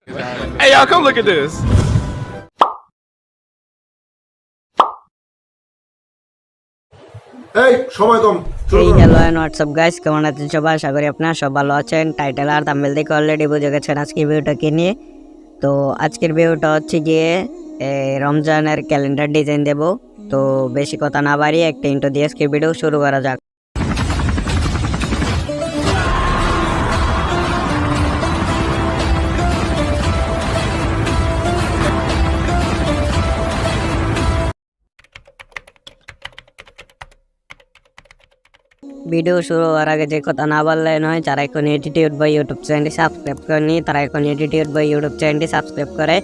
Hey y'all, come look at this. এই সময় কম এই হ্যালো এন্ড হোয়াটসঅ্যাপ গাইস, কেমন আছেন সবাই? আশা করি আপনারা সব ভালো আছেন। টাইটেল আর থাম্বনেল দেখে অলরেডি বুঝে গেছেন আজকের ভিডিওটাকে নিয়ে। তো আজকের ভিডিওটা হচ্ছে গিয়ে রমজানের ক্যালেন্ডার ডিজাইন দেব। তো বেশি কথা না বাড়িয়ে একটা ইন্ট্রো দিয়ে আজকের ভিডিও শুরু করা যাক। ভিডিও শুরু হওয়ার আগে যে কথা না বললে নয়, যারা এখন ᴜᵃিটিউড বা ইউটিউব চ্যানেলটি সাবস্ক্রাইব করেনি তারা এখন ᴜᵃিটিউড বা ইউটিউব চ্যানেলটি সাবস্ক্রাইব করে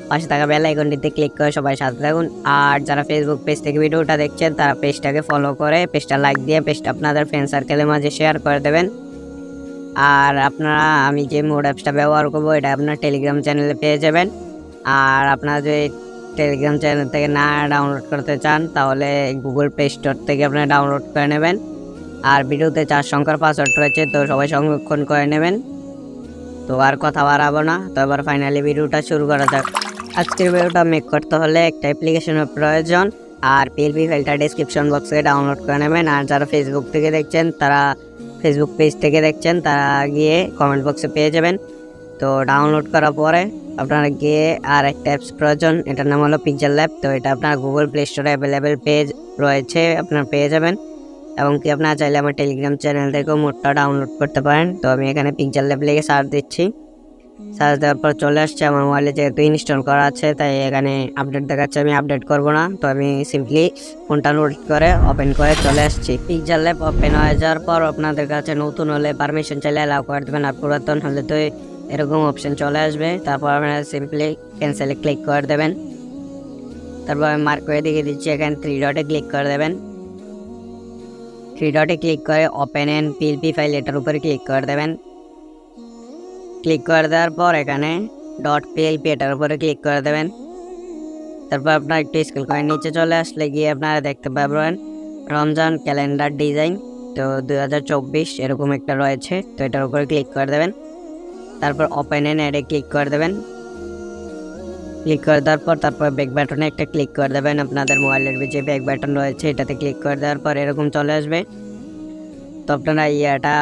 পাশে থাকা বেল আইকনটিতে ক্লিক করে সবাই সাথে থাকুন। আর যারা ফেসবুক পেজ থেকে ভিডিওটা দেখছেন তারা পেজটাকে ফলো করে পেজটা লাইক দিয়ে পেজটা আপনাদের ফ্রেন্ড সার্কেলের মাঝে শেয়ার করে দেবেন। আর আপনারা আমি যে মোড অ্যাপসটা ব্যবহার করবো এটা আপনার টেলিগ্রাম চ্যানেলে পেয়ে যাবেন। আর আপনারা যদি টেলিগ্রাম চ্যানেল থেকে না ডাউনলোড করতে চান তাহলে গুগল প্লে স্টোর থেকে আপনারা ডাউনলোড করে নেবেন। আর ভিডিওতে 4 সংখ্যার পাসওয়ার্ড রয়েছে, তো সবাই সংরক্ষণ করে নেবেন। তো আর কথা বাড়াবো না, তো এবার ফাইনালি ভিডিওটা শুরু করা যাক। আজকের ভিডিওটা মেক করতে হলে একটা অ্যাপ্লিকেশনের প্রয়োজন, আর পিএলপি ফাইলটা ডেসক্রিপশন বক্সে ডাউনলোড করে নেবেন। আর যারা ফেসবুক থেকে দেখছেন তারা ফেসবুক পেজ থেকে দেখছেন তারা গিয়ে কমেন্ট বক্সে পেয়ে যাবেন। তো ডাউনলোড করার পরে আপনারা গিয়ে আর একটা অ্যাপস প্রয়োজন, এটার নাম হলো ⴑ তো এটা আপনার গুগল প্লে স্টোরে অ্যাভেলেবেল পেজ রয়েছে, আপনারা পেয়ে যাবেন। এবং কি আপনারা চাইলে আমার টেলিগ্রাম চ্যানেল থেকেও মোডটা ডাউনলোড করতে পারেন। তো আমি এখানে ⴑ লিখে সার্চ দিচ্ছি, সার্চ দেওয়ার পর চলে আসছে। আমার মোবাইলে যেহেতু ইনস্টল করা আছে তাই এখানে আপডেট দেখাচ্ছে, আমি আপডেট করব না। তো আমি সিম্পলি ফোনটা লোড করে ওপেন করে চলে আসছি। ⴑ ওপেন হয়ে যাওয়ার পর আপনাদের কাছে নতুন হলে পারমিশন চাইলে অ্যালাউ করে দেবেন, আর পুরাতন হলে তো এরকম অপশন চলে আসবে। তারপর আপনারা সিম্পলি ক্যান্সেলে ক্লিক করে দেবেন। তারপর আমি মার্ক করে দেখিয়ে দিচ্ছি, এখানে 3 ডটে ক্লিক করে দেবেন। 3 ডটে ক্লিক করে ওপেন এন্ড পিএলপি ফাইল এটার উপরে ক্লিক করে দেবেন। ক্লিক করে দেওয়ার পর এখানে .plp এটার উপরে ক্লিক করে দেবেন। তারপর আপনার একটু স্ক্রল করে নিচে চলে আসলে গিয়ে আপনারা দেখতে পাবেন রমজান ক্যালেন্ডার ডিজাইন। তো 2024 এরকম একটা রয়েছে, তো এটার উপরে ক্লিক করে দেবেন। তারপর ওপেন এন্ড অ্যাডে ক্লিক করে দেবেন। ক্লিক করে দেওয়ার পর তারপর ব্যাক বাটনে একটা ক্লিক করে দেবেন। আপনাদের মোবাইলের যে ব্যাক বাটন রয়েছে এটাতে ক্লিক করে দেওয়ার পর এরকম চলে আসবে। তো আপনারা এটা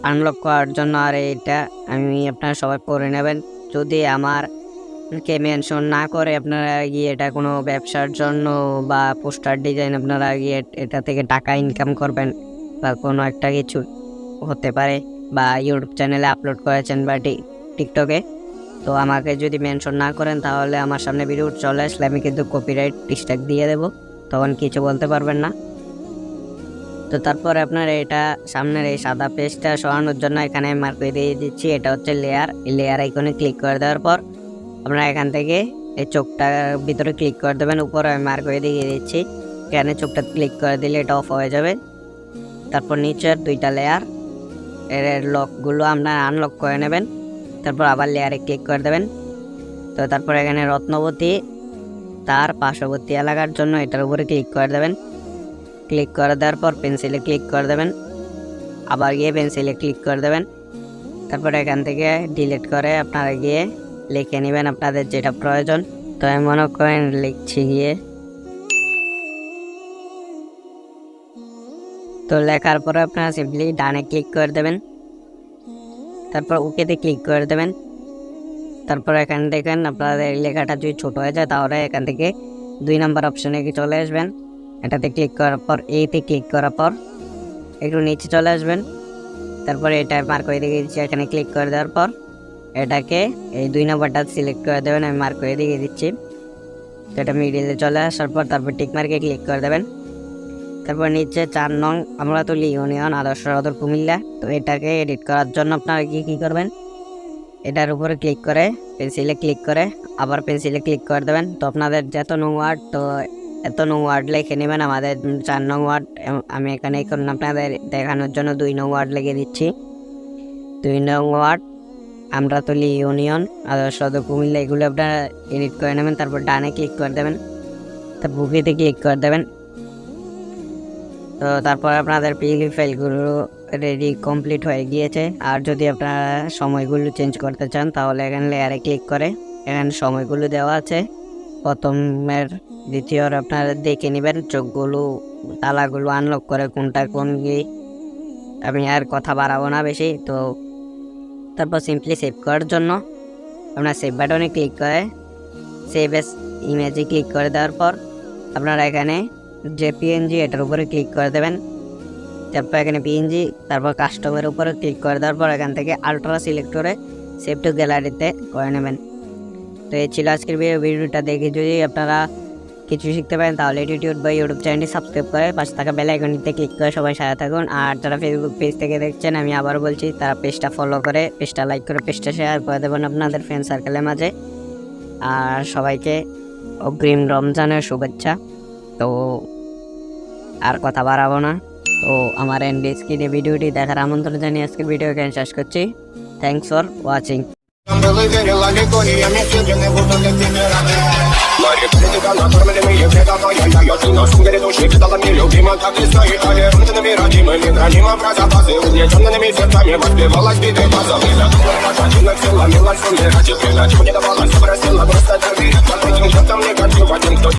আনলক করার জন্য আর এটা আমি আপনারা সবাই পড়ে নেবেন। যদি আমারকে মেনশন না করে আপনারা গিয়ে এটা কোনো ব্যবসার জন্য বা পোস্টার ডিজাইন আপনারা গিয়ে এটা থেকে টাকা ইনকাম করবেন বা কোনো একটা কিছু হতে পারে, বা ইউটিউব চ্যানেলে আপলোড করেছেন বা টিকটকে, তো আমাকে যদি মেনশন না করেন তাহলে আমার সামনে ভিডিও চলে আসলে আমি কিন্তু কপিরাইট স্ট্রাইক দিয়ে দেবো, তখন কিছু বলতে পারবেন না। তো তারপরে আপনার এটা সামনের এই সাদা পেজটা সরানোর জন্য এখানে মার্ক করে দিয়ে দিচ্ছি, এটা হচ্ছে লেয়ার। এই লেয়ার আইকনে ক্লিক করে দেওয়ার পর আপনারা এখান থেকে এই চোখটার ভিতরে ক্লিক করে দেবেন। উপরে আমি মার্ক করে দিয়ে দিচ্ছি, এখানে চোখটা ক্লিক করে দিলে এটা অফ হয়ে যাবে। তারপর নিচের 2টা লেয়ার এর লকগুলো আপনারা আনলক করে নেবেন। তারপর আবার লেয়ারে ক্লিক করে দেবেন। তো তারপর এখানে রত্নবতী তার পার্শ্ববর্তী এলাকার জন্য এটার উপরে ক্লিক করে দেবেন। ক্লিক করে দেওয়ার পর পেন্সিলে ক্লিক করে দেবেন, আবার গিয়ে পেন্সিলে ক্লিক করে দেবেন। তারপর এখান থেকে ডিলিট করে আপনারা গিয়ে লিখে নেবেন আপনাদের যেটা প্রয়োজন। তো আমি মনে করেন লিখছি গিয়ে, তো লেখার পরে আপনারা সিম্পলি ডানে ক্লিক করে দেবেন। তারপর ওকেতে ক্লিক করে দেবেন। তারপর এখানে দেখেন আপনাদের লেখাটা যদি ছোট হয়ে যায় তাহলে এখান থেকে 2 নম্বর অপশনে চলে আসবেন। এটাতে ক্লিক করার পর এইতে ক্লিক করার পর একটু নিচে চলে আসবেন। তারপরে এটা মার্ক করে দিয়ে দিচ্ছি, এখানে ক্লিক করে দেওয়ার পর এটাকে এই 2 নম্বরটা সিলেক্ট করে দেবেন। আমি মার্ক করে দিয়ে দিচ্ছি। তো এটা মিডিলে চলে আসার পর তারপর টিক মার্কে ক্লিক করে দেবেন। তারপর নিচে 4 নং আমরাতুল ইউনিয়ন আদর্শ সদর কুমিল্লা। তো এটাকে এডিট করার জন্য আপনারা কী করবেন, এটার উপরে ক্লিক করে পেন্সিলে ক্লিক করে আবার পেন্সিলে ক্লিক করে দেবেন। তো আপনাদের যত নং ওয়ার্ড, তো এত নং ওয়ার্ড লিখে নেবেন। আমাদের 4 নং ওয়ার্ড, আমি এখানে এখন আপনাদের দেখানোর জন্য 2 নং ওয়ার্ড লিখে দিচ্ছি। 2 নং ওয়ার্ড আমরাতুল ইউনিয়ন আদর্শ সদর কুমিল্লা, এগুলো আপনারা এডিট করে নেবেন। তারপর ডানে ক্লিক করে দেবেন, তারপর বুকিতে ক্লিক করে দেবেন। তো তারপর আপনাদের পিএলপি ফাইলগুলো রেডি কমপ্লিট হয়ে গিয়েছে। আর যদি আপনারা সময়গুলো চেঞ্জ করতে চান তাহলে এখানে লেয়ারে ক্লিক করে এখানে সময়গুলো দেওয়া আছে, প্রথমের দ্বিতীয়র আপনারা দেখে নেবেন চোখগুলো তালাগুলো আনলক করে কোনটা কোন কি। আমি আর কথা বাড়াবো না বেশি। তো তারপর সিম্পলি সেভ করার জন্য আপনার সেভ বাটনে ক্লিক করে সেভ এস ইমেজে ক্লিক করে দেওয়ার পর আপনারা এখানে যে পিএনজি এটার উপরে ক্লিক করে দেবেন। তারপর এখানে পিএনজি, তারপর কাস্টমের উপরে ক্লিক করে দেওয়ার পর এখান থেকে আলট্রা সিলেক্ট করে সেভ টু গ্যালারিতে করে নেবেন। তো এই ছিল আজকের ভিডিওটা। দেখে যদি আপনারা কিছু শিখতে পারেন তাহলে টিউটোরিয়াল বা ইউটিউব চ্যানেলটি সাবস্ক্রাইব করে পাশে থাকা বেল আইকনটিতে ক্লিক করে সবাই সাথে থাকুন। আর যারা ফেসবুক পেজ থেকে দেখছেন আমি আবার বলছি তারা পেজটা ফলো করে, পেজটা লাইক করে, পেজটা শেয়ার করে দেবেন আপনাদের ফ্রেন্ড সার্কেলের মাঝে। আর সবাইকে অগ্রিম রমজানের শুভেচ্ছা। তো আর কথা বাড়াবো না। তো আমার এন্ড স্ক্রিনে ভিডিওটি দেখার আমন্ত্রণ জানিয়ে আজকের ভিডিও এখানে শেষ করছি। Thanks for watching.